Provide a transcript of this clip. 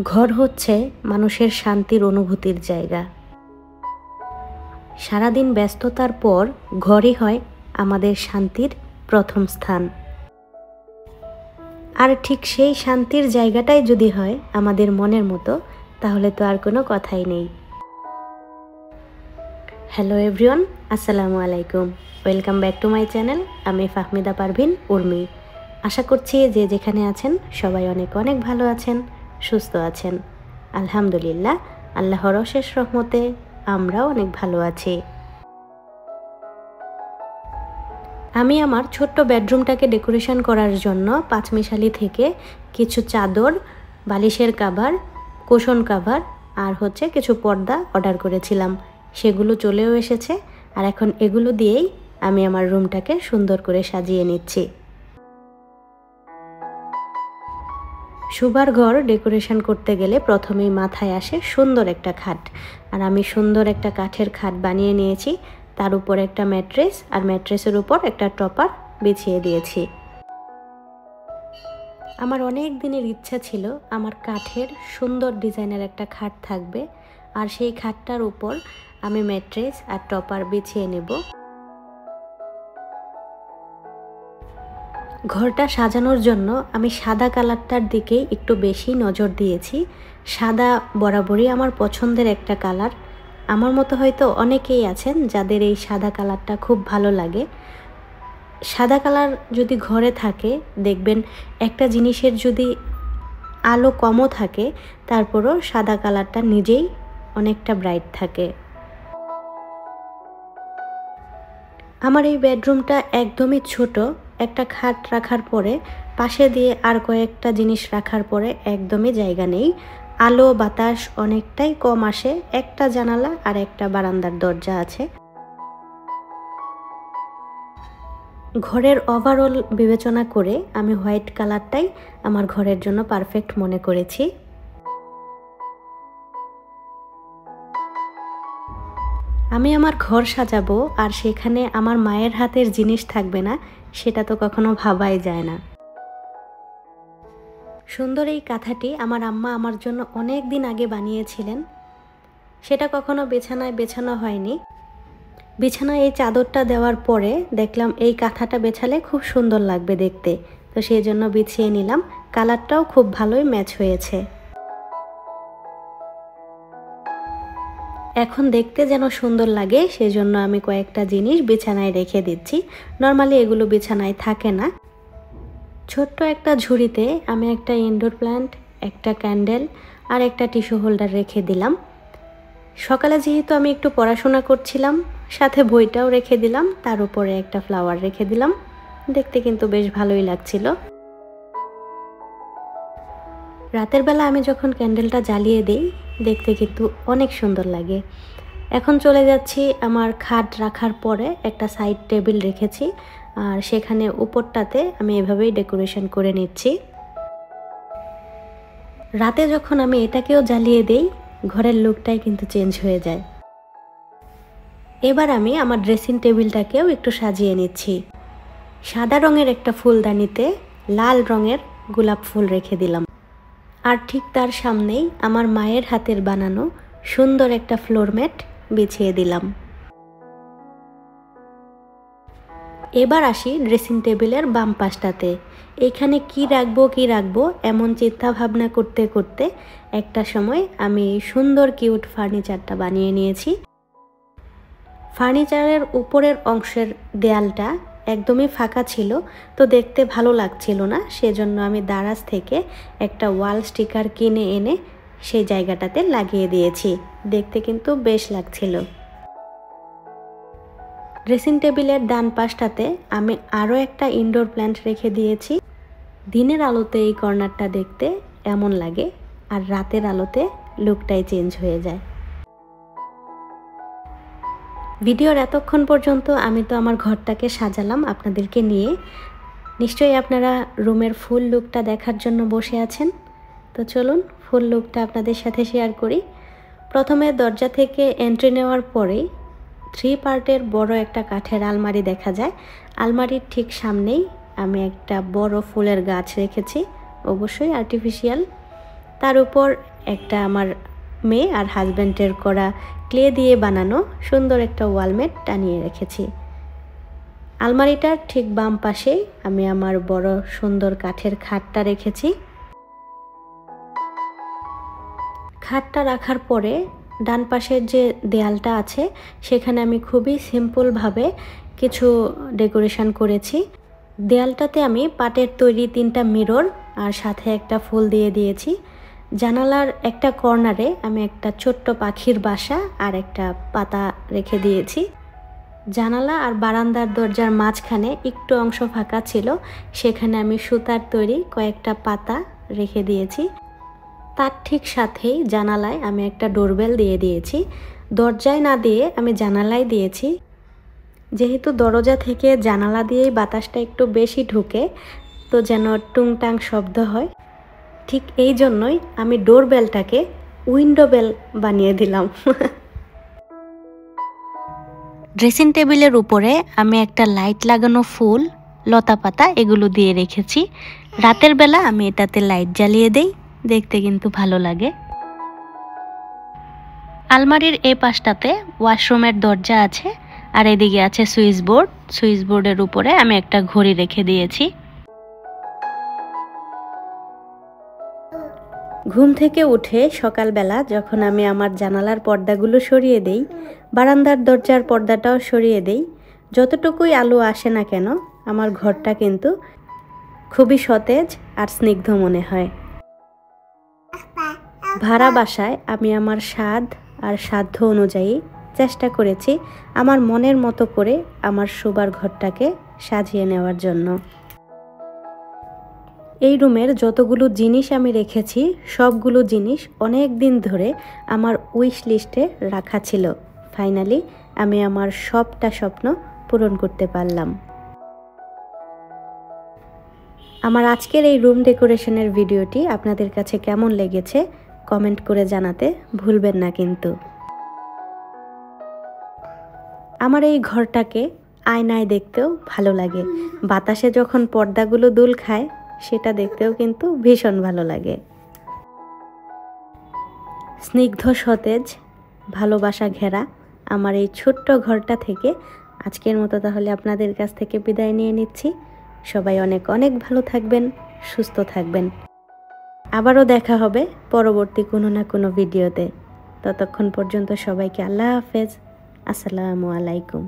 ঘর হচ্ছে মানুষের শান্তির অনুভূতির জায়গা। সারাদিন ব্যস্ততার পর ঘরই হয় আমাদের শান্তির প্রথম স্থান। আর ঠিক সেই শান্তির জায়গাটাই যদি হয় আমাদের মনের মতো, তাহলে তো আর কোনো কথাই নেই। হ্যালো এভরিওয়ান, আসসালামু আলাইকুম। Welcome back to my channel. আমি ফাহমিদা পারভিন উর্মি। আশা করছি যে যেখানে আছেন সবাই অনেক অনেক ভালো আছেন, সুস্থ আছেন। আলহামদুলিল্লাহ, আল্লাহর অশেষ রহমতে আমরাও অনেক ভালো আছি। আমি আমার ছোট্ট বেডরুমটাকে ডেকোরেশন করার জন্য পাঁচমিশালি থেকে কিছু চাদর, বালিশের কাভার, কুশন কাভার আর কিছু পর্দা অর্ডার করেছিলাম। সেগুলো চলেও এসেছে, আর এখন এগুলো দিয়েই আমি আমার রুমটাকে সুন্দর করে সাজিয়ে নিচ্ছি। শোবার ঘর ডেকোরেশন করতে গেলে প্রথমেই মাথায় আসে সুন্দর একটা খাট, আর আমি সুন্দর একটা কাঠের খাট বানিয়ে নিয়েছি। তার উপর একটা ম্যাট্রেস, আর ম্যাট্রেসের উপর একটা টপার বিছিয়ে দিয়েছি। আমার অনেক দিনের ইচ্ছা ছিল আমার কাঠের সুন্দর ডিজাইনের একটা খাট থাকবে, আর সেই খাটটার উপর আমি ম্যাট্রেস আর টপার বিছিয়ে নেব। ঘরটা সাজানোর জন্য আমি সাদা কালারটার দিকে একটু বেশি নজর দিয়েছি। সাদা বরাবরই আমার পছন্দের একটা কালার। আমার মতো হয়তো অনেকেই আছেন যাদের এই সাদা কালারটা খুব ভালো লাগে। সাদা কালার যদি ঘরে থাকে, দেখবেন একটা জিনিসের যদি আলো কমও থাকে, তারপরও সাদা কালারটা নিজেই অনেকটা ব্রাইট থাকে। আমার এই বেডরুমটা একদমই ছোট। একটা খাট রাখার পরে পাশে দিয়ে আর কয়েকটা জিনিস রাখার পরে একদমই জায়গা নেই। আলো বাতাস অনেকটাই কম আসে। একটা জানালা আর একটা বারান্দার দরজা আছে। ঘরের ওভারঅল বিবেচনা করে আমি হোয়াইট কালারটাই আমার ঘরের জন্য পারফেক্ট মনে করেছি। আমি আমার ঘর সাজাবো আর সেখানে আমার মায়ের হাতের জিনিস থাকবে না, সেটা তো কখনো ভাবাই যায় না। সুন্দর এই কাঁথাটি আমার আম্মা আমার জন্য অনেক দিন আগে বানিয়েছিলেন। সেটা কখনো বিছানায় বেছানো হয়নি। বিছানায় এই চাদরটা দেওয়ার পরে দেখলাম এই কাঁথাটা বেছালে খুব সুন্দর লাগবে দেখতে, তো সেই জন্য বিছিয়ে নিলাম। কালারটাও খুব ভালোই ম্যাচ হয়েছে। এখন দেখতে যেন সুন্দর লাগে, সেজন্য আমি কয়েকটা জিনিস বিছানায় রেখে দিচ্ছি। নর্মালি এগুলো বিছানায় থাকে না। ছোট্ট একটা ঝুড়িতে আমি একটা ইনডোর প্ল্যান্ট, একটা ক্যান্ডেল আর একটা টিস্যু হোল্ডার রেখে দিলাম। সকালে যেহেতু আমি একটু পড়াশোনা করছিলাম, সাথে বইটাও রেখে দিলাম, তার উপরে একটা ফ্লাওয়ার রেখে দিলাম। দেখতে কিন্তু বেশ ভালোই লাগছিল। রাতের বেলা আমি যখন ক্যান্ডেলটা জ্বালিয়ে দিই, দেখতে কিন্তু অনেক সুন্দর লাগে। এখন চলে যাচ্ছি আমার খাট রাখার পরে একটা সাইড টেবিল রেখেছি, আর সেখানে উপরটাতে আমি এভাবেই ডেকোরেশন করে নিচ্ছি। রাতে যখন আমি এটাকেও জ্বালিয়ে দেই, ঘরের লুকটাই কিন্তু চেঞ্জ হয়ে যায়। এবার আমি আমার ড্রেসিং টেবিলটাকেও একটু সাজিয়ে নিচ্ছি। সাদা রঙের একটা ফুলদানিতে লাল রঙের গোলাপ ফুল রেখে দিলাম, আর ঠিক তার সামনেই আমার মায়ের হাতের বানানো সুন্দর একটা ফ্লোর ম্যাট বিছিয়ে দিলাম। এবার আসি ড্রেসিং টেবিলের বাম পাশটাতে। এখানে কি রাখবো এমন চিন্তা ভাবনা করতে করতে একটা সময় আমি সুন্দর কিউট ফার্নিচারটা বানিয়ে নিয়েছি। ফার্নিচারের উপরের অংশের দেয়ালটা একদমই ফাঁকা ছিল, তো দেখতে ভালো লাগছিল না। সেজন্য আমি দারাজ থেকে একটা ওয়াল স্টিকার কিনে এনে সেই জায়গাটাতে লাগিয়ে দিয়েছি। দেখতে কিন্তু বেশ লাগছিল। ড্রেসিং টেবিলের ডান পাশটাতে আমি আরও একটা ইনডোর প্ল্যান্ট রেখে দিয়েছি। দিনের আলোতে এই কর্নারটা দেখতে এমন লাগে, আর রাতের আলোতে লুকটাই চেঞ্জ হয়ে যায়। ভিডিওর এতক্ষণ পর্যন্ত আমি তো আমার ঘরটাকে সাজালাম আপনাদেরকে নিয়ে। নিশ্চয়ই আপনারা রুমের ফুল লুকটা দেখার জন্য বসে আছেন। তো চলুন ফুল লুকটা আপনাদের সাথে শেয়ার করি। প্রথমে দরজা থেকে এন্ট্রি নেওয়ার পরেই 3 পার্টের বড় একটা কাঠের আলমারি দেখা যায়। আলমারির ঠিক সামনেই আমি একটা বড় ফুলের গাছ রেখেছি, অবশ্যই আর্টিফিশিয়াল। তার উপর একটা আমার মেয়ে আর হাজব্যান্ডের করা ক্লে দিয়ে বানানো সুন্দর একটা ওয়ালমেট টানিয়ে রেখেছি। আলমারিটার ঠিক বাম পাশেই আমি আমার বড় সুন্দর কাঠের খাটটা রেখেছি। খাটটা রাখার পরে ডান পাশের যে দেয়ালটা আছে সেখানে আমি খুবই সিম্পলভাবে কিছু ডেকোরেশন করেছি। দেয়ালটাতে আমি পাটের তৈরি 3টা মিরর আর সাথে একটা ফুল দিয়ে দিয়েছি। জানালার একটা কর্নারে আমি একটা ছোট্ট পাখির বাসা আর একটা পাতা রেখে দিয়েছি। জানালা আর বারান্দার দরজার মাঝখানে একটু অংশ ফাঁকা ছিল, সেখানে আমি সুতার তৈরি কয়েকটা পাতা রেখে দিয়েছি। তার ঠিক সাথেই জানালায় আমি একটা ডোরবেল দিয়ে দিয়েছি। দরজায় না দিয়ে আমি জানালায় দিয়েছি, যেহেতু দরজা থেকে জানালা দিয়েই বাতাসটা একটু বেশি ঢুকে, তো যেন টুংটাং শব্দ হয়। ঠিক এই জন্যই আমি ডোরবেলটাকে উইন্ডো বেল বানিয়ে দিলাম। ড্রেসিং টেবিলের উপরে আমি একটা লাইট লাগানো ফুল, লতা পাতা এগুলো দিয়ে রেখেছি। রাতের বেলা আমি এটাতে লাইট জ্বালিয়ে দেই, দেখতে কিন্তু ভালো লাগে। আলমারির এই পাশটাতে ওয়াশরুমের দরজা আছে আর এদিকে আছে সুইচ বোর্ড। সুইচ বোর্ডের উপরে আমি একটা ঘড়ি রেখে দিয়েছি। ঘুম থেকে উঠে সকালবেলা যখন আমি আমার জানালার পর্দাগুলো সরিয়ে দেই, বারান্দার দরজার পর্দাটাও সরিয়ে দেই, যতটুকুই আলো আসে না কেন আমার ঘরটা কিন্তু খুবই সতেজ আর স্নিগ্ধ মনে হয়। ভাড়া বাসায় আমি আমার স্বাদ আর সাধ্য অনুযায়ী চেষ্টা করেছি আমার মনের মতো করে আমার শোবার ঘরটাকে সাজিয়ে নেওয়ার জন্য। এই রুমের যতগুলো জিনিস আমি রেখেছি সবগুলো জিনিস অনেক দিন ধরে আমার উইশ লিস্টে রাখা ছিল। ফাইনালি আমি আমার সবটা স্বপ্ন পূরণ করতে পারলাম। আমার আজকের এই রুম ডেকোরেশনের ভিডিওটি আপনাদের কাছে কেমন লেগেছে কমেন্ট করে জানাতে ভুলবেন না কিন্তু। আমার এই ঘরটাকে আয়নায় দেখতেও ভালো লাগে। বাতাসে যখন পর্দাগুলো দুল খায় সেটা দেখতেও কিন্তু ভীষণ ভালো লাগে। স্নিগ্ধ সতেজ ভালোবাসা ঘেরা আমার এই ছোট্ট ঘরটা থেকে আজকের মতো তাহলে আপনাদের কাছ থেকে বিদায় নিয়ে নিচ্ছি। সবাই অনেক অনেক ভালো থাকবেন, সুস্থ থাকবেন। আবারও দেখা হবে পরবর্তী কোনো না কোনো ভিডিওতে। ততক্ষণ পর্যন্ত সবাইকে আল্লাহ হাফেজ। আসসালামু আলাইকুম।